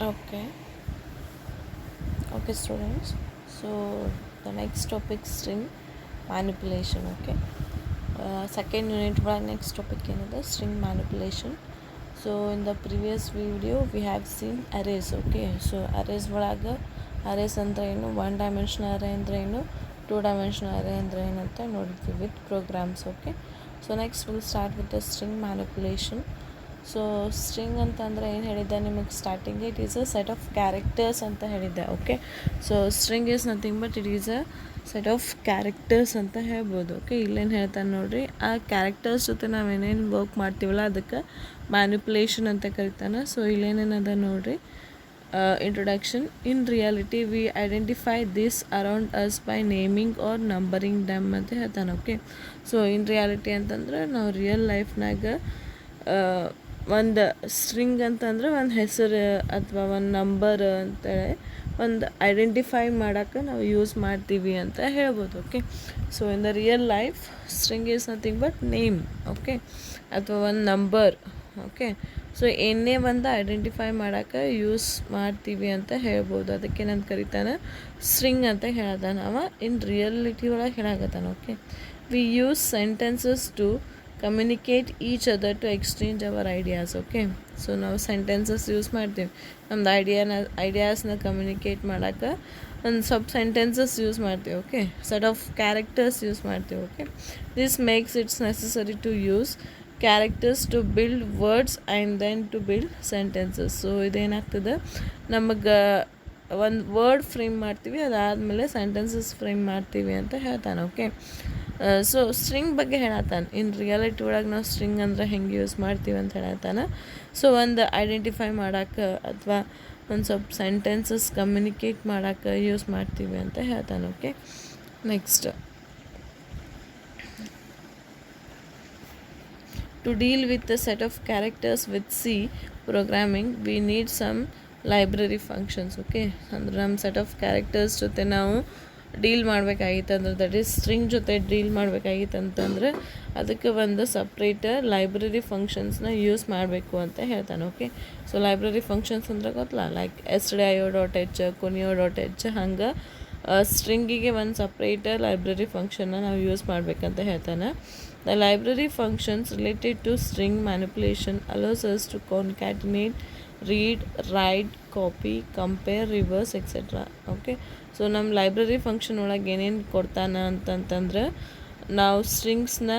Okay, okay, students. So the next topic string manipulation. Okay, second unit next topic is string manipulation. So in the previous video we have seen arrays. Okay, so arrays ಒಳಗೆ arrays ಅಂದ್ರೆ ಏನು, one dimensional ಅರೇ ಅಂದರೆ ಏನು, two dimensional ಅರೇ ಅಂದರೆ ಏನು ಅಂತ ನೋಡಿದ್ವಿ with programs. Okay, so next will start with the string manipulation. So string ಅಂತಂದರೆ ಏನು ಹೇಳಿದ್ದೆ ನಿಮಗೆ starting, it is a set of characters ಅಂತ ಹೇಳಿದ್ದೆ. Okay, so string is nothing but it is a set of characters ಅಂತ ಹೇಳ್ಬೋದು. Okay, ಇಲ್ಲೇನು ಹೇಳ್ತಾನೆ ನೋಡಿರಿ, ಆ ಕ್ಯಾರೆಕ್ಟರ್ಸ್ ಜೊತೆ ನಾವೇನೇನು ವರ್ಕ್ ಮಾಡ್ತೀವಲ್ಲ ಅದಕ್ಕೆ ಮ್ಯಾನಿಪುಲೇಷನ್ ಅಂತ ಕರಿತಾನೆ. ಸೊ ಇಲ್ಲೇನೇನದ ನೋಡಿರಿ, introduction. In reality we identify this around us by naming or numbering them ಅಂತ ಹೇಳ್ತಾನೆ. ಓಕೆ, ಸೊ ಇನ್ ರಿಯಾಲಿಟಿ ಅಂತಂದ್ರೆ ನಾವು ರಿಯಲ್ ಲೈಫ್ನಾಗ ಒಂದು ಸ್ಟ್ರಿಂಗ್ ಅಂತಂದ್ರೆ ಒಂದು ಹೆಸರು ಅಥವಾ ಒಂದು ನಂಬರ್ ಅಂತೇಳಿ ಒಂದು ಐಡೆಂಟಿಫೈ ಮಾಡೋಕ್ಕೆ ನಾವು ಯೂಸ್ ಮಾಡ್ತೀವಿ ಅಂತ ಹೇಳ್ಬೋದು. Okay, so in the real life string is nothing but name. Okay, ಅಥವಾ ಒಂದು ನಂಬರ್. ಓಕೆ, ಸೊ ಏನೇ ಒಂದು ಐಡೆಂಟಿಫೈ ಮಾಡೋಕ್ಕೆ ಯೂಸ್ ಮಾಡ್ತೀವಿ ಅಂತ ಹೇಳ್ಬೋದು. ಅದಕ್ಕೆ ನಾನು ಕರಿತಾನೆ ಸ್ಟ್ರಿಂಗ್ ಅಂತ ಹೇಳ್ತಾನೆ. ಅವ ಇನ್ ರಿಯಾಲಿಟಿ ಒಳಗೆ ಹೇಳಾಕತ್ತಾನೆ. Okay, we use sentences to communicate each other to exchange our ideas. Okay, so ನಾವು ಸೆಂಟೆನ್ಸಸ್ ಯೂಸ್ ಮಾಡ್ತೀವಿ ನಮ್ದು ಐಡಿಯಾಸ್ನ ಕಮ್ಯುನಿಕೇಟ್ ಮಾಡೋಕ್ಕೆ ಒಂದು ಸ್ವಲ್ಪ ಸೆಂಟೆನ್ಸಸ್ ಯೂಸ್ ಮಾಡ್ತೀವಿ. Okay, set of characters use ಮಾಡ್ತೀವಿ. Okay, this makes it's necessary to use characters to build words and then to build sentences. So ಇದೇನಾಗ್ತದೆ, ನಮಗೆ ಒಂದು ವರ್ಡ್ ಫ್ರೇಮ್ ಮಾಡ್ತೀವಿ, ಅದಾದಮೇಲೆ ಸೆಂಟೆನ್ಸಸ್ ಫ್ರೇಮ್ ಮಾಡ್ತೀವಿ ಅಂತ ಹೇಳ್ತಾನೆ. ಓಕೆ, ಸೊ ಸ್ಟ್ರಿಂಗ್ ಬಗ್ಗೆ ಹೇಳತ್ತಾನೆ. ಇನ್ ರಿಯಾಲಿಟಿ ಒಳಗೆ ನಾವು ಸ್ಟ್ರಿಂಗ್ ಅಂದರೆ ಹೆಂಗೆ ಯೂಸ್ ಮಾಡ್ತೀವಿ ಅಂತ ಹೇಳತ್ತಾನೆ. ಸೊ ಒಂದು ಐಡೆಂಟಿಫೈ ಮಾಡೋಕ್ಕೆ ಅಥವಾ ಒಂದು ಸ್ವಲ್ಪ ಸೆಂಟೆನ್ಸಸ್ ಕಮ್ಯುನಿಕೇಟ್ ಮಾಡೋಕ್ಕೆ ಯೂಸ್ ಮಾಡ್ತೀವಿ ಅಂತ ಹೇಳ್ತಾನೆ. Okay, next, to deal with the set of characters with C programming we need some library functions. Okay, ಅಂದ್ರೆ ನಮ್ಮ ಸೆಟ್ ಆಫ್ ಕ್ಯಾರೆಕ್ಟರ್ಸ್ ಜೊತೆ ನಾವು ಡೀಲ್ ಮಾಡಬೇಕಾಗಿತ್ತು ಅಂದ್ರೆ, ದಟ್ ಈಸ್ ಸ್ಟ್ರಿಂಗ್ ಜೊತೆ ಡೀಲ್ ಮಾಡಬೇಕಾಗಿತ್ತು ಅಂತಂದ್ರೆ ಅದಕ್ಕೆ ಒಂದು ಸಪ್ರೇಟ್ ಲೈಬ್ರರಿ ಫಂಕ್ಷನ್ಸ್ನ ಯೂಸ್ ಮಾಡಬೇಕು ಅಂತ ಹೇಳ್ತಾನೆ. ಓಕೆ, ಸೊ ಲೈಬ್ರರಿ ಫಂಕ್ಷನ್ಸ್ ಅಂದ್ರೆ ಗೊತ್ತಲ್ಲ, ಲೈಕ್ stdio.h conio.h ಹಂಗೆ ಸ್ಟ್ರಿಂಗಿಗೆ ಒಂದು ಸಪ್ರೇಟ್ ಲೈಬ್ರರಿ ಫಂಕ್ಷನ್ನ ನಾವು ಯೂಸ್ ಮಾಡಬೇಕಂತ ಹೇಳ್ತಾನೆ. The library functions related to string manipulation allows us to concatenate, read, write, copy, compare, reverse, etc. Okay, so ನಮ್ಮ ಲೈಬ್ರರಿ ಫಂಕ್ಷನ್ ಒಳಗೆ ಏನೇನು ಕೊಡ್ತಾನೆ ಅಂತಂತಂದ್ರೆ, ನಾವು ಸ್ಟ್ರಿಂಗ್ಸ್ನ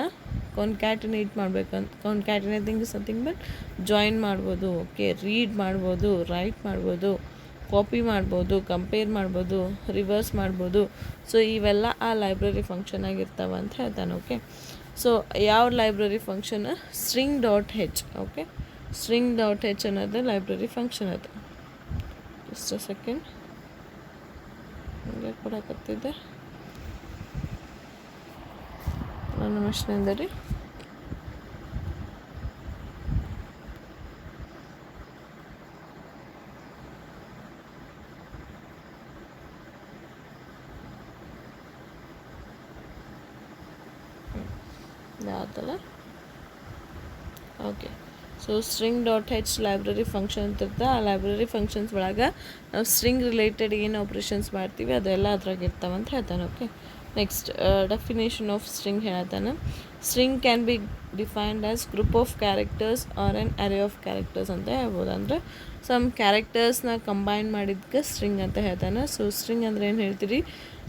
ಕಾನ್ಕ್ಯಾಟಿನೇಟ್ ಮಾಡ್ಬೇಕಂತ. Concatenating is nothing but join ಮಾಡ್ಬೋದು. ಓಕೆ, ರೀಡ್ ಮಾಡ್ಬೋದು, ರೈಟ್ ಮಾಡ್ಬೋದು, ಕಾಪಿ ಮಾಡ್ಬೋದು, ಕಂಪೇರ್ ಮಾಡ್ಬೋದು, ರಿವರ್ಸ್ ಮಾಡ್ಬೋದು. ಸೊ ಇವೆಲ್ಲ ಆ ಲೈಬ್ರರಿ ಫಂಕ್ಷನ್ ಆಗಿರ್ತಾವೆ ಅಂತ ಹೇಳ್ತಾನೆ. ಓಕೆ, ಸೊ ಯಾವ library function, string.h. Okay, string.h ಅನ್ನೋದು ಲೈಬ್ರರಿ ಫಂಕ್ಷನ್. ಅದು ಜಸ್ಟ್ ಅ ಸೆಕೆಂಡ್ ಹಂಗೆ ಕೊಡಕತ್ತಿದ್ದೆ ನನ್ನ ಮಿಷನಿಂದ ರೀ. ಯಾವುದಲ್ಲ, okay, so string.h library function ಅಂತಿರ್ತದೆ. ಆ ಲೈಬ್ರರಿ ಫಂಕ್ಷನ್ಸ್ ಒಳಗೆ ನಾವು ಸ್ಟ್ರಿಂಗ್ ರಿಲೇಟೆಡ್ ಏನು ಆಪ್ರೇಷನ್ಸ್ ಮಾಡ್ತೀವಿ ಅದೆಲ್ಲ ಅದ್ರಾಗ ಇರ್ತಾವೆ ಅಂತ ಹೇಳ್ತಾನೆ. Okay, next, definition of string ಹೇಳ್ತಾನೆ. String can be defined as group of characters or an array of characters ಅಂತ ಹೇಳ್ಬೋದು. ಅಂದರೆ ಸಮ್ ಕ್ಯಾರೆಕ್ಟರ್ಸ್ನ ಕಂಬೈನ್ ಮಾಡಿದ್ದಕ್ಕೆ ಸ್ಟ್ರಿಂಗ್ ಅಂತ ಹೇಳ್ತಾನೆ. ಸೊ ಸ್ಟ್ರಿಂಗ್ ಅಂದರೆ ಏನು ಹೇಳ್ತೀರಿ,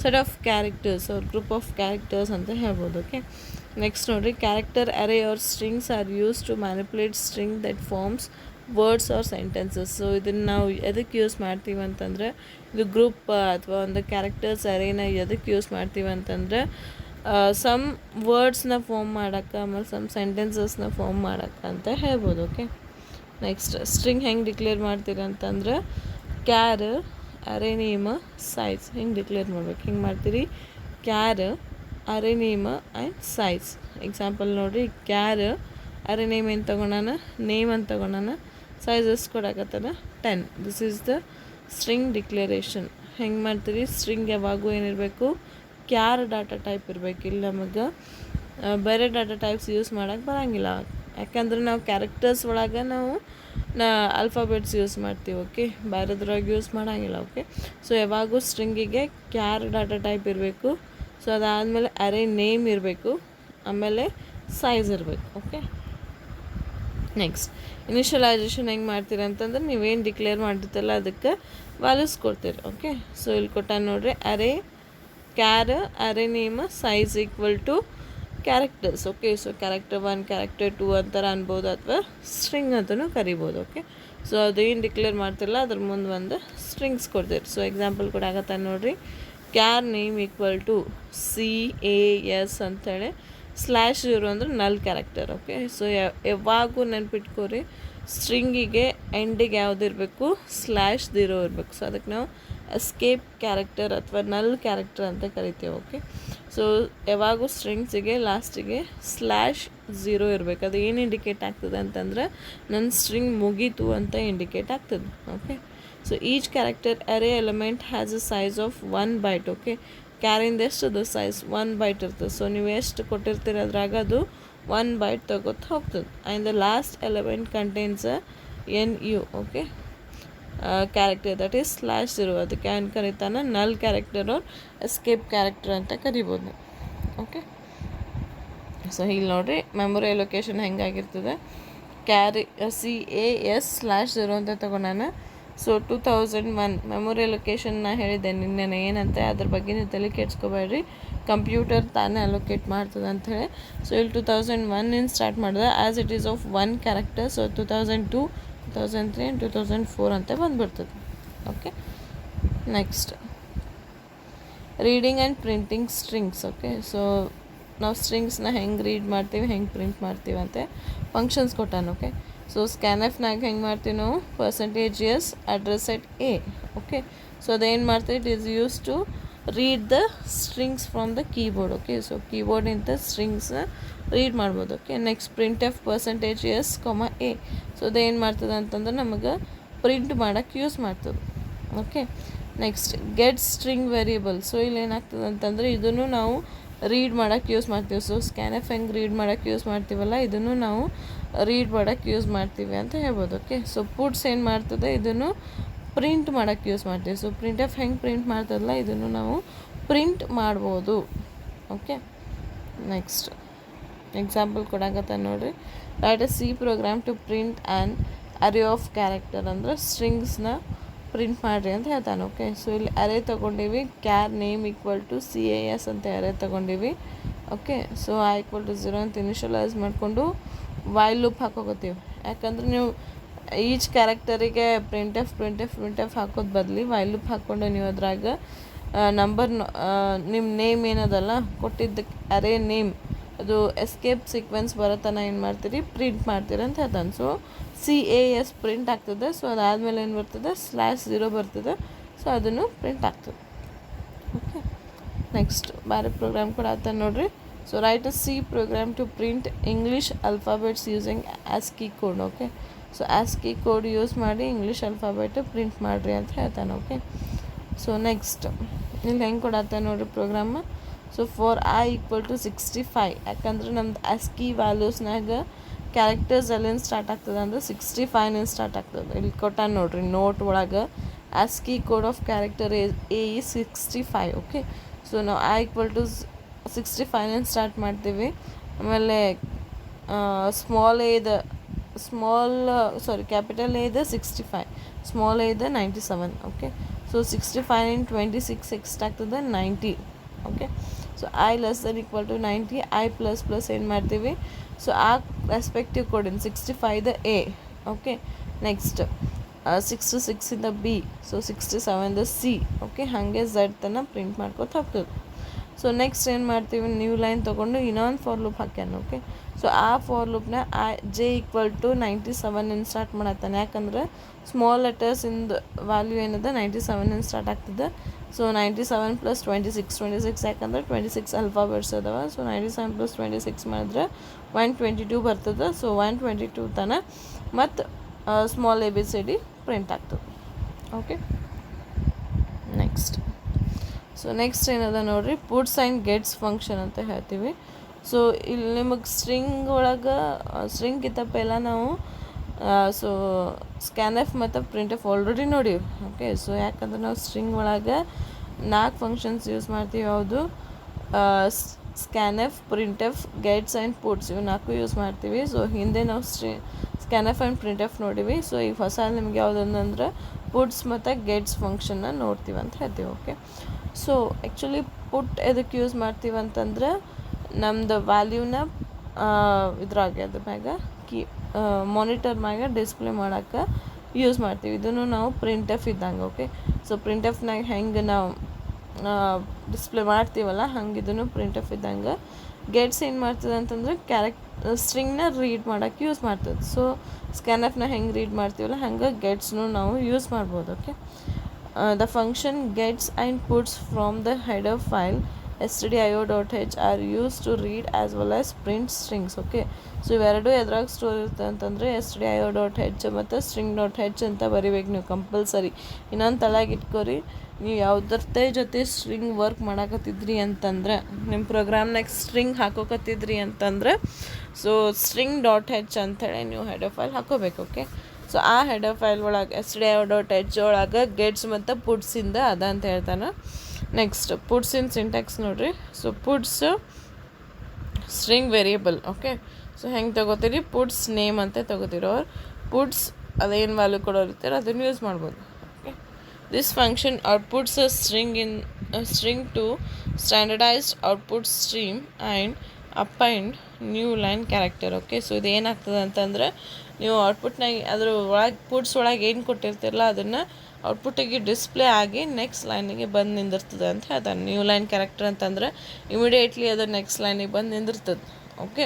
ಸೆಟ್ ಆಫ್ ಕ್ಯಾರೆಕ್ಟರ್ಸ್ ಅವ್ರ ಗ್ರೂಪ್ ಆಫ್ ಕ್ಯಾರೆಕ್ಟರ್ಸ್ ಅಂತ ಹೇಳ್ಬೋದು. ಓಕೆ, ನೆಕ್ಸ್ಟ್ ನೋಡಿರಿ, character array or strings are use to manipulate string that forms words or sentences. So ಇದನ್ನು ನಾವು ಎದಕ್ಕೆ ಯೂಸ್ ಮಾಡ್ತೀವಿ ಅಂತಂದರೆ, ಇದು ಗ್ರೂಪ್ ಅಥವಾ ಒಂದು ಕ್ಯಾರೆಕ್ಟರ್ಸ್ ಅರೇನ ಎದಕ್ಕೆ ಯೂಸ್ ಮಾಡ್ತೀವಿ ಅಂತಂದರೆ ಸಮ್ ವರ್ಡ್ಸ್ನ ಫಾರ್ಮ್ ಮಾಡೋಕ್ಕೆ, ಆಮೇಲೆ ಸಮ್ ಸೆಂಟೆನ್ಸಸ್ನ ಫಾರ್ಮ್ ಮಾಡೋಕ್ಕೆ ಅಂತ ಹೇಳ್ಬೋದು. ಓಕೆ, ನೆಕ್ಸ್ಟ್, ಸ್ಟ್ರಿಂಗ್ ಹೆಂಗೆ ಡಿಕ್ಲೇರ್ ಮಾಡ್ತೀರ ಅಂತಂದ್ರೆ, ಕ್ಯಾರ್ ಅರೇ ನೇಮ್ ಸೈಜ್ ಹೆಂಗೆ ಡಿಕ್ಲೇರ್ ಮಾಡ್ಬೇಕು, ಹೆಂಗೆ ಮಾಡ್ತೀರಿ, char array name and size. Example ನೋಡಿರಿ, ಕ್ಯಾರ್ ಅರೇ ನೇಮ್ ಏನು ತೊಗೊಳೋಣ, ನೇಮ್ ಅಂತ ತೊಗೊಳೋಣ, ಸೈಜ್ ಎಷ್ಟು ಕೊಡಕತ್ತದ 10. This is the string declaration. ಹೆಂಗೆ ಮಾಡ್ತೀರಿ, ಸ್ಟ್ರಿಂಗ್ ಯಾವಾಗೂ ಏನಿರಬೇಕು, ಕ್ಯಾರ್ ಡಾಟಾ ಟೈಪ್ ಇರಬೇಕು. ಇಲ್ಲಿ ನಮಗೆ ಬೇರೆ ಡಾಟಾ ಟೈಪ್ಸ್ ಯೂಸ್ ಮಾಡೋಕ್ಕೆ ಬರೋಂಗಿಲ್ಲ, ಯಾಕಂದ್ರೆ ನಾವು ಕ್ಯಾರೆಕ್ಟರ್ಸ್ ಒಳಗೆ ನಾವು ನಾ ಆಲ್ಫಾಬೆಟ್ಸ್ ಯೂಸ್ ಮಾಡ್ತೀವಿ. ಓಕೆ, ಬೇರೆದ್ರಾಗ ಯೂಸ್ ಮಾಡೋಂಗಿಲ್ಲ. ಓಕೆ, ಸೊ ಯಾವಾಗೂ ಸ್ಟ್ರಿಂಗಿಗೆ ಕ್ಯಾರ್ ಡಾಟಾ ಟೈಪ್ ಇರಬೇಕು. ಸೊ ಅದಾದಮೇಲೆ ಅರೇ ನೇಮ್ ಇರಬೇಕು, ಆಮೇಲೆ ಸೈಜ್ ಇರಬೇಕು. ಓಕೆ, ನೆಕ್ಸ್ಟ್ ಇನಿಷಿಯಲೈಸೇಷನ್ ಹೆಂಗೆ ಮಾಡ್ತೀರಿ ಅಂತಂದ್ರೆ ನೀವೇನು ಡಿಕ್ಲೇರ್ ಮಾಡಿರ್ತಲ್ಲ ಅದಕ್ಕೆ ವ್ಯಾಲ್ಯೂಸ್ ಕೊಡ್ತೀರಿ. ಓಕೆ, ಸೊ ಇಲ್ಲಿ ಕೊಟ್ಟ ನೋಡ್ರಿ, array char array name size equal to characters. Okay, so character 1 character 2 ಅಂತಾರೆ ಅನ್ಬೋದು, ಅಥವಾ ಸ್ಟ್ರಿಂಗ್ ಅಂತಲೂ ಕರಿಬೋದು. ಓಕೆ, ಸೊ ಅದೇನು ಡಿಕ್ಲೇರ್ ಮಾಡ್ತಿರಲ್ಲ ಅದ್ರ ಮುಂದೆ ಒಂದು ಸ್ಟ್ರಿಂಗ್ಸ್ ಕೊಡ್ತೀರಿ. ಸೊ ಎಕ್ಸಾಂಪಲ್ ಕೂಡ ಆಗತ್ತೆ ನೋಡ್ರಿ, char name equal to CAS ಅಂಥೇಳಿ /0 ಅಂದ್ರೆ ನಲ್ ಕ್ಯಾರೆಕ್ಟರ್. ಓಕೆ, ಸೊ ಯಾವಾಗೂ ನೆನ್ಪಿಟ್ಕೋರಿ, ಸ್ಟ್ರಿಂಗಿಗೆ ಎಂಡಿಗೆ ಯಾವುದಿರಬೇಕು, /0 ಇರಬೇಕು. ಸೊ ಅದಕ್ಕೆ ನಾವು ಎಸ್ಕೇಪ್ ಕ್ಯಾರೆಕ್ಟರ್ ಅಥವಾ ನಲ್ ಕ್ಯಾರೆಕ್ಟರ್ ಅಂತ ಕರಿತೀವಿ. ಓಕೆ, ಸೊ ಯಾವಾಗೂ ಸ್ಟ್ರಿಂಗ್ಸಿಗೆ ಲಾಸ್ಟಿಗೆ /0 ಇರಬೇಕು. ಅದು ಏನು ಇಂಡಿಕೇಟ್ ಆಗ್ತದೆ ಅಂತಂದ್ರೆ ನನ್ನ ಸ್ಟ್ರಿಂಗ್ ಮುಗೀತು ಅಂತ ಇಂಡಿಕೇಟ್ ಆಗ್ತದೆ. Okay, so each character array element has a size of 1 byte. Okay, ಕ್ಯಾರಿಂದ ಎಷ್ಟು ಅದು ಸೈಜ್ 1 byte ಇರ್ತದೆ. ಸೊ ನೀವು ಎಷ್ಟು ಕೊಟ್ಟಿರ್ತೀರ ಅದ್ರಾಗ ಅದು 1 byte ತಗೋತ ಹೋಗ್ತದೆ. And the last element contains NU. Okay, character that is /0. ಅದಕ್ಕೆ ಏನು ಕರೀತಾನೆ, ನಲ್ ಕ್ಯಾರೆಕ್ಟರ್ ಅವ್ರು ಎಸ್ಕೇಪ್ ಕ್ಯಾರೆಕ್ಟರ್ ಅಂತ ಕರಿಬೋದು. ಓಕೆ, ಸೊ ಇಲ್ಲಿ ನೋಡಿರಿ ಮೆಮೊರಿ ಲೊಕೇಶನ್ ಹೆಂಗಾಗಿರ್ತದೆ, CAS /0 ಅಂತ ತೊಗೊಂಡಾನ. ಸೊ 2001 ಮೆಮೊರಿ ಲೊಕೇಶನ್ನ ಹೇಳಿದ್ದೆ ನಿನ್ನೆ ಏನಂತೆ, ಅದ್ರ ಬಗ್ಗೆ ನೀವು ತಲೆ ಕೆಡ್ಸ್ಕೊಬೇಡ್ರಿ, ಕಂಪ್ಯೂಟರ್ ತಾನೇ ಅಲೋಕೇಟ್ ಮಾಡ್ತದೆ ಅಂಥೇಳಿ. ಸೊ ಇಲ್ಲಿ 2001 ಸ್ಟಾರ್ಟ್ ಮಾಡಿದೆ, as it is of 1 character. So 2002 2003 and 2004 ಅಂತ ಬಂದುಬಿಡ್ತದೆ. Okay, next reading and printing strings. Okay, so ನಾವು ಸ್ಟ್ರಿಂಗ್ಸ್ನ ಹೆಂಗೆ ರೀಡ್ ಮಾಡ್ತೀವಿ, ಹೆಂಗೆ ಪ್ರಿಂಟ್ ಮಾಡ್ತೀವಿ ಅಂತ ಫಂಕ್ಷನ್ಸ್ ಕೊಟ್ಟಾನ. ಓಕೆ, ಸೊ ಸ್ಕ್ಯಾನ್ಎಫ್ನಾಗ ಹೆಂಗೆ ಮಾಡ್ತೀವಿ ನಾವು, %s address at A. Okay, so ಅದೇನು ಮಾಡ್ತೀವಿ, it is use to read the strings from the keyboard. Okay, so ಕೀಬೋರ್ಡಿಂದ ಸ್ಟ್ರಿಂಗ್ಸ್ನ ರೀಡ್ ಮಾಡ್ಬೋದು. Okay, next printf %s, A. So ಅದೇನು ಮಾಡ್ತದೆ ಅಂತಂದ್ರೆ ನಮಗೆ ಪ್ರಿಂಟ್ ಮಾಡೋಕ್ಕೆ ಯೂಸ್ ಮಾಡ್ತದೆ. Okay, next get string variable. So ಇಲ್ಲಿ ಏನಾಗ್ತದೆ ಅಂತಂದರೆ ಇದನ್ನು ನಾವು ರೀಡ್ ಮಾಡೋಕ್ಕೆ ಯೂಸ್ ಮಾಡ್ತೀವಿ. ಸೊ ಸ್ಕ್ಯಾನ್ಎಫ್ ಹೆಂಗೆ ರೀಡ್ ಮಾಡೋಕ್ಕೆ ಯೂಸ್ ಮಾಡ್ತೀವಲ್ಲ, ಇದನ್ನು ನಾವು ರೀಡ್ ಮಾಡೋಕ್ಕೆ ಯೂಸ್ ಮಾಡ್ತೀವಿ ಅಂತ ಹೇಳ್ಬೋದು. ಓಕೆ, ಸೊ ಪುಟ್ಸ್ ಏನು ಮಾಡ್ತದೆ, ಇದನ್ನು ಪ್ರಿಂಟ್ ಮಾಡೋಕ್ಕೆ ಯೂಸ್ ಮಾಡ್ತೀವಿ. ಸೊ printf ಹೆಂಗೆ ಪ್ರಿಂಟ್ ಮಾಡ್ತದಲ್ಲ, ಇದನ್ನು ನಾವು ಪ್ರಿಂಟ್ ಮಾಡ್ಬೋದು. ಓಕೆ, ನೆಕ್ಸ್ಟ್ ಎಕ್ಸಾಂಪಲ್ ಕೊಡಾಕತ್ತ ನೋಡಿರಿ, write C program to print an array of character. ಅಂದರೆ ಸ್ಟ್ರಿಂಗ್ಸ್ನ ಪ್ರಿಂಟ್ ಮಾಡಿರಿ ಅಂತ ಹೇಳ್ತಾನೆ. ಓಕೆ, ಸೊ ಇಲ್ಲಿ ಅರೇ ತೊಗೊಂಡಿವಿ, char name equal to CAS ಅಂತ ಅರೇ ತೊಗೊಂಡಿವಿ. ಓಕೆ, ಸೊ I = 0 ಅಂತ ಇನಿಷಿಯಲೈಸ್ ಮಾಡಿಕೊಂಡು ವೈಲ್ ಲೂಪ್ ಹಾಕೋತೀವಿ. ಯಾಕಂದ್ರೆ ನೀವು ಈಚ್ ಕ್ಯಾರೆಕ್ಟರಿಗೆ printf ಹಾಕೋದು ಬದಲಿ ವೈಲ್ ಲೂಪ್ ಹಾಕ್ಕೊಂಡು ನೀವು ಅದ್ರಾಗ ನಂಬರ್ ನಿಮ್ಮ ನೇಮ್ ಏನದಲ್ಲ ಕೊಟ್ಟಿದ್ದಕ್ಕೆ ಅರೇ ನೇಮ್ ಅದು ಎಸ್ಕೇಪ್ ಸೀಕ್ವೆನ್ಸ್ ಬರೋತನ ಏನು ಮಾಡ್ತೀರಿ, ಪ್ರಿಂಟ್ ಮಾಡ್ತೀರಿ ಅಂತ ಹೇಳ್ತಾನೆ. ಸೊ CAS ಪ್ರಿಂಟ್ ಆಗ್ತದೆ. ಸೊ ಅದಾದಮೇಲೆ ಏನು ಬರ್ತದೆ, /0 ಬರ್ತದೆ. ಸೊ ಅದನ್ನು ಪ್ರಿಂಟ್ ಆಗ್ತದೆ. ಓಕೆ, ನೆಕ್ಸ್ಟ್ ಬೇರೆ ಪ್ರೋಗ್ರಾಮ್ ಕೂಡ ಆಗ್ತಾನೆ ನೋಡಿರಿ. So write C program to print English alphabets using ASCII code. Okay, so ASCII code use ಮಾಡಿ ಇಂಗ್ಲೀಷ್ ಅಲ್ಫಾಬೆಟ್ ಪ್ರಿಂಟ್ ಮಾಡಿರಿ ಅಂತ ಹೇಳ್ತಾನೆ. ಓಕೆ, ಸೊ ನೆಕ್ಸ್ಟ್ ಇಲ್ಲಿ ಹೆಂಗೆ ಕೊಡತ್ತಾನೆ ನೋಡಿರಿ ಪ್ರೋಗ್ರಾಮ್. So for I = 65. ಯಾಕಂದ್ರೆ ನಮ್ದು ASCII ವ್ಯಾಲ್ಯೂಸ್ನಾಗ ಕ್ಯಾರೆಕ್ಟರ್ಸ್ ಎಲ್ಲಿಂದ ಸ್ಟಾರ್ಟ್ ಆಗ್ತದೆ ಅಂದ್ರೆ 65 ಸ್ಟಾರ್ಟ್ ಆಗ್ತದೆ. ಇಲ್ಲಿ ಕೊಟ್ಟಾನ ನೋಡ್ರಿ ನೋಟ್ ಒಳಗೆ, ASCII code of character A is 65. Okay, so ನಾವು I = 65 ಸ್ಟಾರ್ಟ್ ಮಾಡ್ತೀವಿ. ಆಮೇಲೆ ಕ್ಯಾಪಿಟಲ್ A ಇದೆ 65, ಸ್ಮಾಲ್ A ಇದೆ 97. ಓಕೆ, ಸೊ 65 × 26 ಎಷ್ಟಾಗ್ತದೆ, 90. ಓಕೆ, ಸೊ I <= 90, I++ ಏನು ಮಾಡ್ತೀವಿ, ಸೊ ಆ ರೆಸ್ಪೆಕ್ಟಿವ್ ಕೋಡಿನ 65 A. Okay, next 66 B, so 67 C. Okay, ಹಾಗೆ Z ತನಕ ಪ್ರಿಂಟ್ ಮಾಡ್ಕೊತ ಹೋಗ್ತದೆ. ಸೊ ನೆಕ್ಸ್ಟ್ ಏನು ಮಾಡ್ತೀವಿ, ನ್ಯೂ ಲೈನ್ ತೊಗೊಂಡು ಇನ್ನೊಂದು ಫಾರ್ ಲೂಪ್ ಹಾಕ್ಯಾನ. ಓಕೆ, ಸೊ ಆ ಫಾರ್ ಲೂಪ್ನ J = 97 ಸ್ಟಾರ್ಟ್ ಮಾಡತ್ತಾನೆ. ಯಾಕಂದ್ರೆ ಸ್ಮಾಲ್ ಲೆಟರ್ಸಿಂದ ವ್ಯಾಲ್ಯೂ ಏನದ 97 ಸ್ಟಾರ್ಟ್ ಆಗ್ತದೆ. ಸೊ 97 + 26 ಯಾಕಂದ್ರೆ 26 ಅಲ್ಫಾಬೆಟ್ಸ್ ಅದಾವ. ಸೊ 97 + 26 ಮಾಡಿದ್ರೆ 122 ಬರ್ತದೆ. ಸೊ 122 ತನಕ ಮತ್ತು ಸ್ಮಾಲ್ ABCD ಪ್ರಿಂಟ್ ಆಗ್ತದೆ. ಓಕೆ, ಸೊ ನೆಕ್ಸ್ಟ್ ಏನದ ನೋಡಿರಿ, ಪುಟ್ಸ್ ಆ್ಯಂಡ್ ಗೆಟ್ಸ್ ಫಂಕ್ಷನ್ ಅಂತ ಹೇಳ್ತೀವಿ. ಸೊ ಇಲ್ಲಿ ನಿಮಗೆ ಸ್ಟ್ರಿಂಗ್ ಒಳಗೆ ಸ್ಟ್ರಿಂಗ್ ಕಿತ್ತಪ್ಪ ಎಲ್ಲ ನಾವು ಸೊ ಸ್ಕ್ಯಾನ್ ಎಫ್ ಮತ್ತು ಪ್ರಿಂಟ್ ಎಫ್ ಆಲ್ರೆಡಿ ನೋಡಿವಿ. ಓಕೆ, ಸೊ ಯಾಕಂದ್ರೆ ನಾವು ಸ್ಟ್ರಿಂಗ್ ಒಳಗೆ 4 ಫಂಕ್ಷನ್ಸ್ ಯೂಸ್ ಮಾಡ್ತೀವಿ. ಯಾವುದು? Scan F, print F, gets and puts, ಇವು 4 ಯೂಸ್ ಮಾಡ್ತೀವಿ. ಸೊ ಹಿಂದೆ ನಾವು scan F and print F ನೋಡಿವಿ. ಸೊ ಈಗ ಹೊಸ ನಿಮ್ಗೆ ಯಾವುದಂದ್ರೆ ಪುಟ್ಸ್ ಮತ್ತು ಗೆಟ್ಸ್ ಫಂಕ್ಷನ್ನ ನೋಡ್ತೀವಿ ಅಂತ ಹೇಳ್ತೀವಿ. ಓಕೆ, ಸೊ ಆ್ಯಕ್ಚುಲಿ ಪುಟ್ ಎದಕ್ಕೆ ಯೂಸ್ ಮಾಡ್ತೀವಿ ಅಂತಂದ್ರೆ ನಮ್ದು ವ್ಯಾಲ್ಯೂನ ಇದ್ರಾಗೆ ಅದ್ರ ಮ್ಯಾಗ ಮಾನಿಟರ್ ಮ್ಯಾಗ ಡಿಸ್ಪ್ಲೇ ಮಾಡೋಕ್ಕೆ ಯೂಸ್ ಮಾಡ್ತೀವಿ. ಇದನ್ನು ನಾವು ಪ್ರಿಂಟ್ ಎಫ್ ಇದ್ದಂಗೆ. ಓಕೆ, ಸೊ ಪ್ರಿಂಟ್ ಎಫ್ನಾಗ ಹೆಂಗೆ ನಾವು ಡಿಸ್ಪ್ಲೇ ಮಾಡ್ತೀವಲ್ಲ ಹಂಗೆ ಇದನ್ನು ಪ್ರಿಂಟ್ ಎಫ್ ಇದ್ದಂಗೆ. ಗೆಟ್ಸ್ ಏನು ಮಾಡ್ತದೆ ಅಂತಂದ್ರೆ ಸ್ಟ್ರಿಂಗ್ನ ರೀಡ್ ಮಾಡೋಕ್ಕೆ ಯೂಸ್ ಮಾಡ್ತದೆ. ಸೊ ಸ್ಕ್ಯಾನ್ ಎಫ್ನ ಹೆಂಗೆ ರೀಡ್ ಮಾಡ್ತೀವಲ್ಲ ಹಂಗೆ ಗೆಟ್ಸ್ನು ನಾವು ಯೂಸ್ ಮಾಡ್ಬೋದು. Okay, the function gets and puts from the header file stdio.h are used to read as well as print strings. Okay, so ಇವೆರಡು ಎದ್ರಾಗ ಸ್ಟೋರ್ ಇರ್ತದೆ ಅಂತಂದರೆ stdio.h ಮತ್ತು string.h ಅಂತ ಬರಿಬೇಕು ನೀವು ಕಂಪಲ್ಸರಿ. ಇನ್ನೊಂದು ತಲೆಗೆ ಇಟ್ಕೊರಿ, ನೀವು ಯಾವುದರ ಜೊತೆ ಸ್ಟ್ರಿಂಗ್ ವರ್ಕ್ ಮಾಡಕತ್ತಿದ್ರಿ ಅಂತಂದ್ರೆ, ನಿಮ್ಮ ಪ್ರೋಗ್ರಾಮ್ನಾಗ ಸ್ಟ್ರಿಂಗ್ ಹಾಕೋಕತ್ತಿದ್ರಿ ಅಂತಂದ್ರೆ ಸೊ string.h ಅಂಥೇಳಿ ನೀವು ಹೆಡರ್ ಫೈಲ್ ಹಾಕೋಬೇಕು. ಓಕೆ, ಸೊ ಆ ಹೆಡರ್ ಫೈಲ್ ಒಳಗೆ stdio.h ಒಳಗೆ ಗೆಟ್ಸ್ ಮತ್ತು ಪುಟ್ಸಿಂದ ಅದ ಅಂತ ಹೇಳ್ತಾನೆ. ನೆಕ್ಸ್ಟ್ ಪುಟ್ಸಿನ ಸಿಂಟ್ಯಾಕ್ಸ್ ನೋಡ್ರಿ. So puts string variable. Okay, so ಹೆಂಗೆ ತೊಗೋತೀರಿ? ಪುಟ್ಸ್ ನೇಮ್ ಅಂತ ತೊಗೋತೀರಿ. ಅವ್ರು ಪುಟ್ಸ್ ಅದೇನು ವ್ಯಾಲ್ಯೂ ಕೊಡೋರಿರ್ತಾರೆ ಅದನ್ನು ಯೂಸ್ ಮಾಡ್ಬೋದು. Okay, this function outputs a string to standardized output stream and append new line character. Okay, so ಇದು ಏನಾಗ್ತದೆ ಅಂತಂದ್ರೆ ನೀವು ಔಟ್ಪುಟ್ನಾಗ ಅದ್ರ ಒಳಗೆ ಪುಟ್ಸ್ ಒಳಗೆ ಏನು ಕೊಟ್ಟಿರ್ತಿರಲ್ಲ ಅದನ್ನು ಔಟ್ಪುಟ್ಟಿಗೆ ಡಿಸ್ಪ್ಲೇ ಆಗಿ ನೆಕ್ಸ್ಟ್ ಲೈನಿಗೆ ಬಂದು ನಿಂದಿರ್ತದೆ ಅಂತ ಹೇಳ್ತಾನೆ. ನ್ಯೂ ಲೈನ್ ಕ್ಯಾರೆಕ್ಟರ್ ಅಂತಂದ್ರೆ ಇಮಿಡಿಯೇಟ್ಲಿ ಅದು ನೆಕ್ಸ್ಟ್ ಲೈನಿಗೆ ಬಂದು ನಿಂದಿರ್ತದೆ. ಓಕೆ,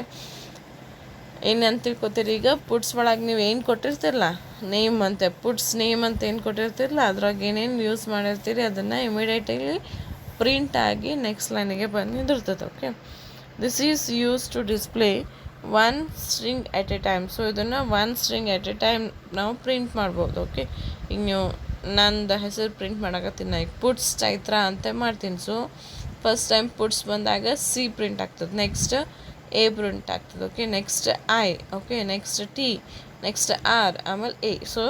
ಏನಂತ ತಿಳ್ಕೊತೀರಿ? ಈಗ ಪುಟ್ಸ್ ಒಳಗೆ ನೀವು ಏನು ಕೊಟ್ಟಿರ್ತಿರಲ್ಲ ನೇಮ್ ಅಂತ, ಪುಟ್ಸ್ ನೇಮ್ ಅಂತ ಏನು ಕೊಟ್ಟಿರ್ತಿರಲ್ಲ ಅದ್ರಾಗ ಏನೇನು ಯೂಸ್ ಮಾಡಿರ್ತೀರಿ ಅದನ್ನು ಇಮಿಡಿಯೇಟ್ಲಿ ಪ್ರಿಂಟ್ ಆಗಿ ನೆಕ್ಸ್ಟ್ ಲೈನಿಗೆ ಬಂದು ನಿಂದಿರ್ತದೆ. Okay, this is use to display 1 string at a time. So ಇದನ್ನು 1 ಸ್ಟ್ರಿಂಗ್ ಎಟ್ ಎ ಟೈಮ್ ನಾವು ಪ್ರಿಂಟ್ ಮಾಡ್ಬೋದು. ಓಕೆ, ಈಗ ನೀವು ನಂದು ಹೆಸರು ಪ್ರಿಂಟ್ ಮಾಡಕತ್ತೀನಿ, ಈಗ ಪುಟ್ಸ್ ಚೈತ್ರ ಅಂತ ಮಾಡ್ತೀನಿ. ಸೊ ಫಸ್ಟ್ ಟೈಮ್ ಪುಟ್ಸ್ ಬಂದಾಗ ಸಿ ಪ್ರಿಂಟ್ ಆಗ್ತದೆ, ನೆಕ್ಸ್ಟ್ ಎ ಪ್ರಿಂಟ್ ಆಗ್ತದೆ. Okay, next I, okay, next T, next R, ಆಮೇಲೆ ಎ. ಸೊ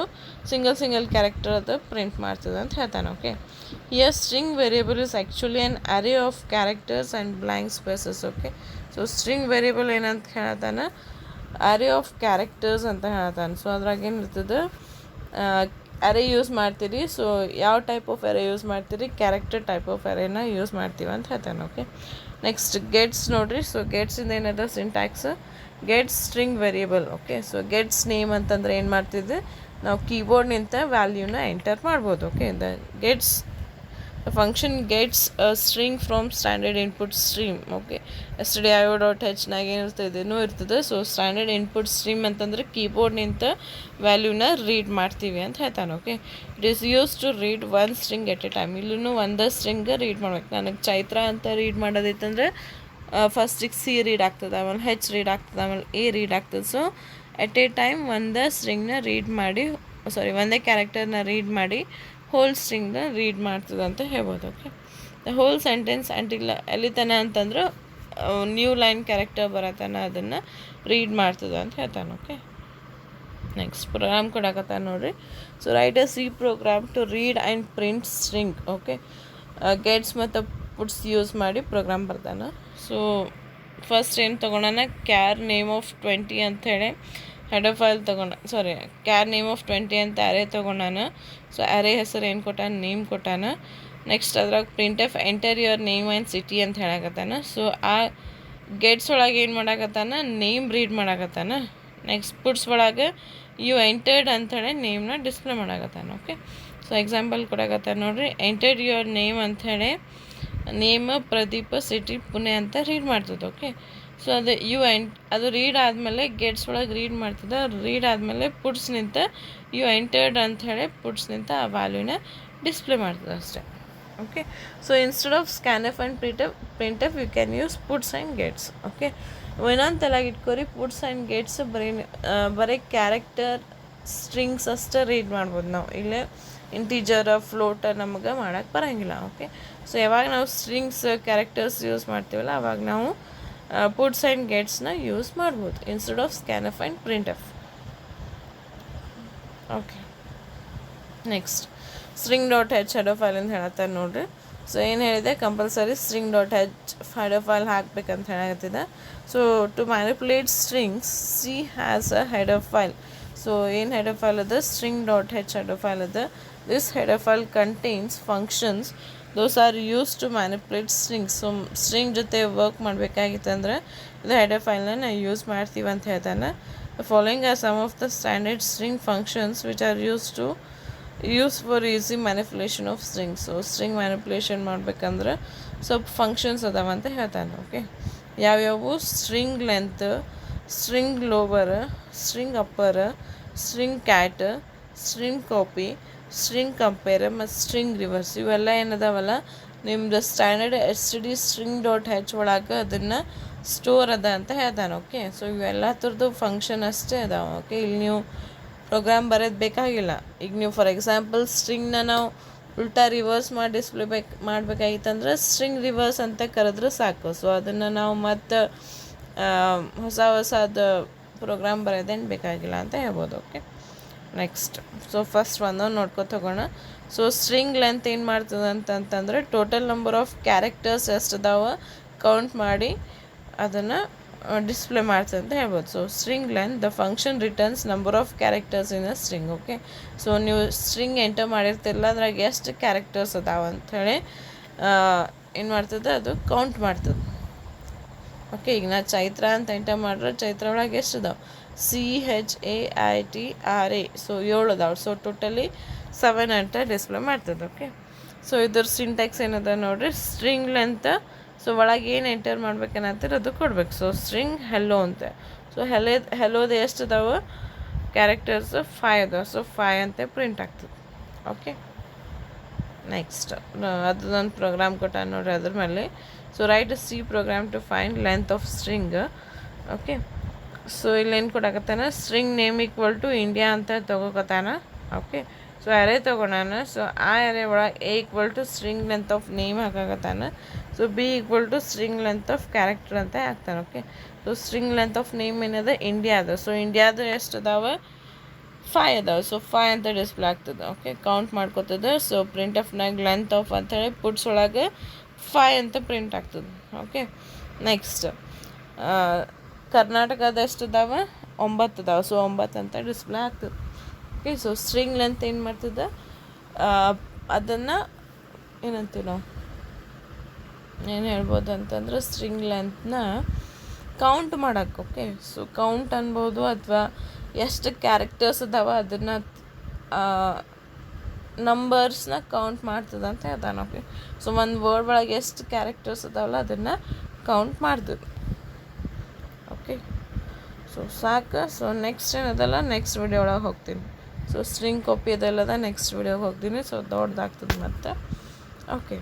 ಸಿಂಗಲ್ ಕ್ಯಾರೆಕ್ಟರ್ ಅದು ಪ್ರಿಂಟ್ ಮಾಡ್ತದೆ ಅಂತ ಹೇಳ್ತಾನೆ. Okay, here string variable is actually an array of characters and blank spaces. Okay, so string variable ಏನಂತ ಹೇಳ್ತಾನೆ? ಅರೇ of characters ಅಂತ ಹೇಳ್ತಾನೆ. So ಅದ್ರಾಗ ಏನಿರ್ತದೆ ಅರೇ ಯೂಸ್ ಮಾಡ್ತೀರಿ. ಸೊ ಯಾವ ಟೈಪ್ ಆಫ್ ಅರೇ ಯೂಸ್ ಮಾಡ್ತೀರಿ? ಕ್ಯಾರೆಕ್ಟರ್ ಟೈಪ್ ಆಫ್ ಅರೇನ ಯೂಸ್ ಮಾಡ್ತೀವಿ ಅಂತ ಹೇಳ್ತಾನೆ. ಓಕೆ, ನೆಕ್ಸ್ಟ್ ಗೆಟ್ಸ್ ನೋಡಿರಿ. ಸೊ ಗೆಟ್ಸಿಂದ ಏನದ syntax? Gets string variable. Okay, so gets name ಅಂತಂದ್ರೆ ಏನು ಮಾಡ್ತಿದ್ದೆ ನಾವು ಕೀಬೋರ್ಡ್ನಿಂದ ವ್ಯಾಲ್ಯೂನ ಎಂಟರ್ ಮಾಡ್ಬೋದು. Okay, the gets function gets a string from standard input stream. Okay, stdio.h ಏನಿರ್ತದೆ ಏನೂ ಇರ್ತದೆ. ಸೊ ಸ್ಟ್ಯಾಂಡರ್ಡ್ ಇನ್ಪುಟ್ ಸ್ಟ್ರೀಮ್ ಅಂತಂದ್ರೆ ಕೀಬೋರ್ಡ್ನಿಂದ ವ್ಯಾಲ್ಯೂನ ರೀಡ್ ಮಾಡ್ತೀವಿ ಅಂತ ಹೇಳ್ತಾನೆ. Okay, it is use to read 1 string at a time. ಇಲ್ಲೂ ಒಂದು ಸ್ಟ್ರಿಂಗ್ ರೀಡ್ ಮಾಡ್ಬೇಕು. ನನಗೆ ಚೈತ್ರ ಅಂತ ರೀಡ್ ಮಾಡೋದೈತಂದ್ರೆ ಫಸ್ಟಿಗೆ ಸಿ ರೀಡ್ ಆಗ್ತದೆ, ಆಮೇಲೆ ಹೆಚ್ ರೀಡ್ ಆಗ್ತದೆ, ಆಮೇಲೆ ಎ ರೀಡ್ ಆಗ್ತದೆ. ಸೊ ಎಟ್ ಎ ಟೈಮ್ ಒಂದು ಸ್ಟ್ರಿಂಗ್ನ ರೀಡ್ ಮಾಡಿ, ಒಂದೇ ಕ್ಯಾರೆಕ್ಟರ್ನ ರೀಡ್ ಮಾಡಿ ಹೋಲ್ ಸ್ಟ್ರಿಂಗ್ನ ರೀಡ್ ಮಾಡ್ತದೆ ಅಂತ ಹೇಳ್ಬೋದು. ಓಕೆ, ದ ಹೋಲ್ ಸೆಂಟೆನ್ಸ್ ಅಂಟಿಲ್ಲ ಎಲ್ಲಿ ತನ ಅಂತಂದ್ರೆ ನ್ಯೂ ಲೈನ್ ಕ್ಯಾರೆಕ್ಟರ್ ಬರತನ ಅದನ್ನು ರೀಡ್ ಮಾಡ್ತದೆ ಅಂತ ಹೇಳ್ತಾನೆ. ಓಕೆ, ನೆಕ್ಸ್ಟ್ ಪ್ರೋಗ್ರಾಮ್ ಕೊಡಕತ್ತಾನೆ ನೋಡಿರಿ. So write a C program to read and print string. Okay, gets ಮತ್ತು ಪುಟ್ಸ್ ಯೂಸ್ ಮಾಡಿ ಪ್ರೋಗ್ರಾಮ್ ಬರ್ತಾನೆ. ಸೊ ಫಸ್ಟ್ ಏನು ತೊಗೊಳೋಣ? ಕ್ಯಾರ್ ನೇಮ್ ಆಫ್ 20 ಅಂಥೇಳಿ header file char name of 20 ಅಂತ ಅರೇ ತೊಗೊಂಡಾನ. ಸೊ ಅರೇ ಹೆಸರು ಏನು ಕೊಟ್ಟಾನ? ನೇಮ್ ಕೊಟ್ಟಾನ. ನೆಕ್ಸ್ಟ್ ಅದ್ರಾಗ print F enter your name and city ಅಂತ ಹೇಳಕತ್ತಾನ. ಸೊ ಆ ಗೆಟ್ಸ್ ಒಳಗೆ ಏನು ಮಾಡಕತ್ತಾನ? ನೇಮ್ ರೀಡ್ ಮಾಡಕತ್ತಾನ. ನೆಕ್ಸ್ಟ್ ಪುಟ್ಸ್ ಒಳಗೆ ಯು ಎಂಟರ್ಡ್ ಅಂಥೇಳಿ ನೇಮ್ನ ಡಿಸ್ಪ್ಲೇ ಮಾಡಕತ್ತಾನ. ಓಕೆ, ಸೊ ಎಕ್ಸಾಂಪಲ್ ಕೊಡಕತ್ತಾನ ನೋಡಿರಿ. ಎಂಟರ್ಡ್ ಯುವರ್ ನೇಮ್ ಅಂಥೇಳಿ ನೇಮ್ ಪ್ರದೀಪ, ಸಿಟಿ ಪುಣೆ ಅಂತ ರೀಡ್ ಮಾಡ್ತದೆ. ಓಕೆ, ಸೊ ಅದು ರೀಡ್ ಆದಮೇಲೆ ಗೆಟ್ಸ್ ಒಳಗೆ ರೀಡ್ ಮಾಡ್ತದೆ. ರೀಡ್ ಆದಮೇಲೆ ಪುಟ್ಸ್ನಿಂದ ಯು ಎಂಟರ್ಡ್ ಅಂಥೇಳಿ ಪುಟ್ಸ್ನಿಂದ ಆ ವ್ಯಾಲ್ಯೂನ ಡಿಸ್ಪ್ಲೇ ಮಾಡ್ತದೆ ಅಷ್ಟೇ. Okay, so instead of scan F and print F U can use puts and gets. Okay, ಇನ್ನೊಂದು ತಲೆಗೆ ಇಟ್ಕೊರಿ, ಪುಟ್ಸ್ ಆ್ಯಂಡ್ ಗೆಟ್ಸ್ ಬರೀ ಕ್ಯಾರೆಕ್ಟರ್ ಸ್ಟ್ರಿಂಗ್ಸ್ ಅಷ್ಟೇ ರೀಡ್ ಮಾಡ್ಬೋದು ನಾವು. ಇಲ್ಲೇ ಇಂಟೀಜರ್ ಫ್ಲೋಟ ನಮಗೆ ಮಾಡೋಕ್ಕೆ ಬರೋಂಗಿಲ್ಲ. ಓಕೆ, ಸೊ ಯಾವಾಗ ನಾವು ಸ್ಟ್ರಿಂಗ್ಸ್ ಕ್ಯಾರೆಕ್ಟರ್ಸ್ ಯೂಸ್ ಮಾಡ್ತೀವಲ್ಲ ಆವಾಗ ನಾವು ಪುಟ್ಸ್ ಆ್ಯಂಡ್ ಗೆಟ್ಸ್ನ ಯೂಸ್ ಮಾಡ್ಬೋದು instead of scan F and print F. Okay, next string dot H header file ಅಂತ ಹೇಳತ್ತಾರೆ ನೋಡ್ರಿ. ಸೊ ಏನು ಹೇಳಿದೆ, compulsory string dot H header file ಹಾಕ್ಬೇಕಂತ ಹೇಳಕತ್ತಿದೆ. So to manipulate strings C has a header file. So ಏನು header file ಅದ, string dot H header file ಅದ. This header file contains functions those are use to manipulate strings. So string ಜೊತೆ work ಮಾಡಬೇಕಾಗಿತ್ತಂದ್ರೆ ಇದು header ಫೈಲ್ನ ನಾವು use ಮಾಡ್ತೀವಿ ಅಂತ ಹೇಳ್ತಾನೆ. The following are some of the standard string functions which are used for easy manipulation of strings. So string manipulation ಮಾಡ್ಬೇಕಂದ್ರೆ ಸ್ವಲ್ಪ functions ಅದಾವ ಅಂತ ಹೇಳ್ತಾನೆ. ಓಕೆ, ಯಾವ್ಯಾವು, string length, string lower, string upper, string cat, string copy, string compare ಮತ್ತು string reverse. ಇವೆಲ್ಲ ಏನದಾವಲ್ಲ ನಿಮ್ದು standard STD string dot H ಒಳಗೆ ಅದನ್ನು ಸ್ಟೋರ್ ಅದ ಅಂತ ಹೇಳ್ತಾನೆ. ಓಕೆ, ಸೊ ಇವೆಲ್ಲ ಥರದ್ದು ಫಂಕ್ಷನ್ ಅಷ್ಟೇ ಅದಾವೆ. ಓಕೆ, ಇಲ್ಲಿ ನೀವು ಪ್ರೋಗ್ರಾಮ್ ಬರೋದು ಬೇಕಾಗಿಲ್ಲ. ಈಗ ನೀವು ಫಾರ್ ಎಕ್ಸಾಂಪಲ್ ಸ್ಟ್ರಿಂಗ್ನ ನಾವು ಉಲ್ಟಾ ರಿವರ್ಸ್ ಮಾಡಿ ಡಿಸ್ಪ್ಲೇ ಮಾಡಬೇಕಾಗಿತ್ತಂದ್ರೆ ಸ್ಟ್ರಿಂಗ್ ರಿವರ್ಸ್ ಅಂತ ಕರೆದ್ರೆ ಸಾಕು. ಸೊ ಅದನ್ನು ನಾವು ಮತ್ತು ಹೊಸದು ಪ್ರೋಗ್ರಾಮ್ ಬರೋದೇನು ಬೇಕಾಗಿಲ್ಲ ಅಂತ ಹೇಳ್ಬೋದು. ಓಕೆ, ನೆಕ್ಸ್ಟ್ ಸೊ ಫಸ್ಟ್ ಒಂದೊಂದು ನೋಡ್ಕೊತ ಹೋಗೋಣ. ಸೊ ಸ್ಟ್ರಿಂಗ್ ಲೆಂತ್ ಏನು ಮಾಡ್ತದೆ ಅಂತಂತಂದರೆ ಟೋಟಲ್ ನಂಬರ್ ಆಫ್ ಕ್ಯಾರೆಕ್ಟರ್ಸ್ ಎಷ್ಟು ಅದಾವೆ ಕೌಂಟ್ ಮಾಡಿ ಅದನ್ನು ಡಿಸ್ಪ್ಲೇ ಮಾಡ್ತದೆ ಅಂತ ಹೇಳ್ಬೋದು. So string length the function returns number of characters in a string. Okay, so ನೀವು ಸ್ಟ್ರಿಂಗ್ ಎಂಟರ್ ಮಾಡಿರ್ತಿರಲ್ಲ ಅದ್ರಾಗ ಎಷ್ಟು ಕ್ಯಾರೆಕ್ಟರ್ಸ್ ಅದಾವ ಅಂಥೇಳಿ ಏನು ಮಾಡ್ತದೆ, ಅದು ಕೌಂಟ್ ಮಾಡ್ತದೆ. ಓಕೆ, ಈಗ ನಾ ಚೈತ್ರ ಅಂತ ಎಂಟರ್ ಮಾಡ್ರೆ ಚೈತ್ರ ಒಳಗೆ ಎಷ್ಟು ಅದಾವೆ, CHAITRA. ಸೊ 7 ಅದಾವೆ. ಸೊ ಟೋಟಲಿ 7 ಅಂತ ಡಿಸ್ಪ್ಲೇ ಮಾಡ್ತದೆ. ಓಕೆ, ಸೊ ಇದ್ರ ಸಿಂಟ್ಯಾಕ್ಸ್ ಏನದ ನೋಡ್ರಿ, ಸ್ಟ್ರಿಂಗ್ ಲೆಂತ್ ಸೊ ಒಳಗೆ ಏನು ಎಂಟರ್ ಮಾಡ್ಬೇಕನ್ನತ್ತೀರ ಅದು ಕೊಡ್ಬೇಕು. ಸೊ ಸ್ಟ್ರಿಂಗ್ ಹೆಲೋ ಅಂತ. ಸೊ ಹೆಲೋದು ಎಷ್ಟು ಅದಾವೆ ಕ್ಯಾರೆಕ್ಟರ್ಸ್, 5 ಅದಾವೆ. ಸೊ 5 ಅಂತ ಪ್ರಿಂಟ್ ಆಗ್ತದೆ. ಓಕೆ, ನೆಕ್ಸ್ಟ್ ಅದೊಂದು ಪ್ರೋಗ್ರಾಮ್ ಕೊಟ್ಟ ನೋಡ್ರಿ ಅದ್ರ ಮೇಲೆ. So write C program to find length of string. Okay, so ಇಲ್ಲಿ ಏನು ಕೊಡಕತ್ತಾನ, string name equal to India ಅಂತ ತೊಗೋಕತ್ತಾನ. ಓಕೆ, ಸೊ ಅರೇ ತೊಗೊಳಾನ. ಸೊ ಆ ಅರೇ ಒಳಗೆ A equal to string length of name ಹಾಕಾಕತ್ತಾನ. So B equal to string length of character ಅಂತ ಹಾಕ್ತಾನೆ. Okay, so string length of name ಏನದ, ಇಂಡಿಯಾ ಅದ. ಸೊ ಇಂಡಿಯಾದ ಎಷ್ಟು ಅದಾವೆ, 5 ಅದಾವೆ. ಸೊ 5 ಅಂತ ಡಿಸ್ಪ್ಲೇ ಆಗ್ತದೆ. ಓಕೆ, ಕೌಂಟ್ ಮಾಡ್ಕೋತದೆ. ಸೊ ಪ್ರಿಂಟ್ ಆಫ್ನಾಗ ಲೆಂತ್ ಆಫ್ ಅಂಥೇಳಿ ಪುಟ್ಸ್ ಒಳಗೆ 5 ಅಂತ ಪ್ರಿಂಟ್ ಆಗ್ತದೆ. ಓಕೆ, ನೆಕ್ಸ್ಟ್ ಕರ್ನಾಟಕದ ಎಷ್ಟು ಅದಾವೆ, 9 ಅದಾವೆ. ಸೊ 9 ಅಂತ ಡಿಸ್ಪ್ಲೇ ಆಗ್ತದೆ. ಓಕೆ, ಸೊ ಸ್ಟ್ರಿಂಗ್ ಲೆಂತ್ ಏನು ಮಾಡ್ತದೆ, ಅದನ್ನು ಏನಂತೀವಿ ನಾವು, ಏನು ಹೇಳ್ಬೋದು ಅಂತಂದ್ರೆ ಸ್ಟ್ರಿಂಗ್ ಲೆಂತ್ನ ಕೌಂಟ್ ಮಾಡೋಕ್ಕೆ. ಓಕೆ, ಸೊ ಕೌಂಟ್ ಅನ್ಬೋದು ಅಥವಾ ಎಷ್ಟು ಕ್ಯಾರೆಕ್ಟರ್ಸ್ ಅದಾವ ಅದನ್ನು ನಂಬರ್ಸ್ನ ಕೌಂಟ್ ಮಾಡ್ತದೆ ಅಂತ ಹೇಳ್ತಾನೆ. ಓಕೆ, ಸೊ ಒಂದು ವರ್ಡ್ ಒಳಗೆ ಎಷ್ಟು ಕ್ಯಾರೆಕ್ಟರ್ಸ್ ಅದಾವಲ್ಲ ಅದನ್ನು ಕೌಂಟ್ ಮಾಡ್ತದೆ. ಓಕೆ, ಸೊ ಸಾಕು. ಸೊ ನೆಕ್ಸ್ಟ್ ಏನದಲ್ಲ ನೆಕ್ಸ್ಟ್ ವಿಡಿಯೋ ಒಳಗೆ ಹೋಗ್ತೀನಿ. ಸೊ ಸ್ಟ್ರಿಂಗ್ ಕಾಪಿ ಅದೆಲ್ಲದ ನೆಕ್ಸ್ಟ್ ವಿಡಿಯೋಗೆ ಹೋಗ್ತೀನಿ. ಸೊ ದೊಡ್ಡದಾಗ್ತದೆ ಮತ್ತು. ಓಕೆ.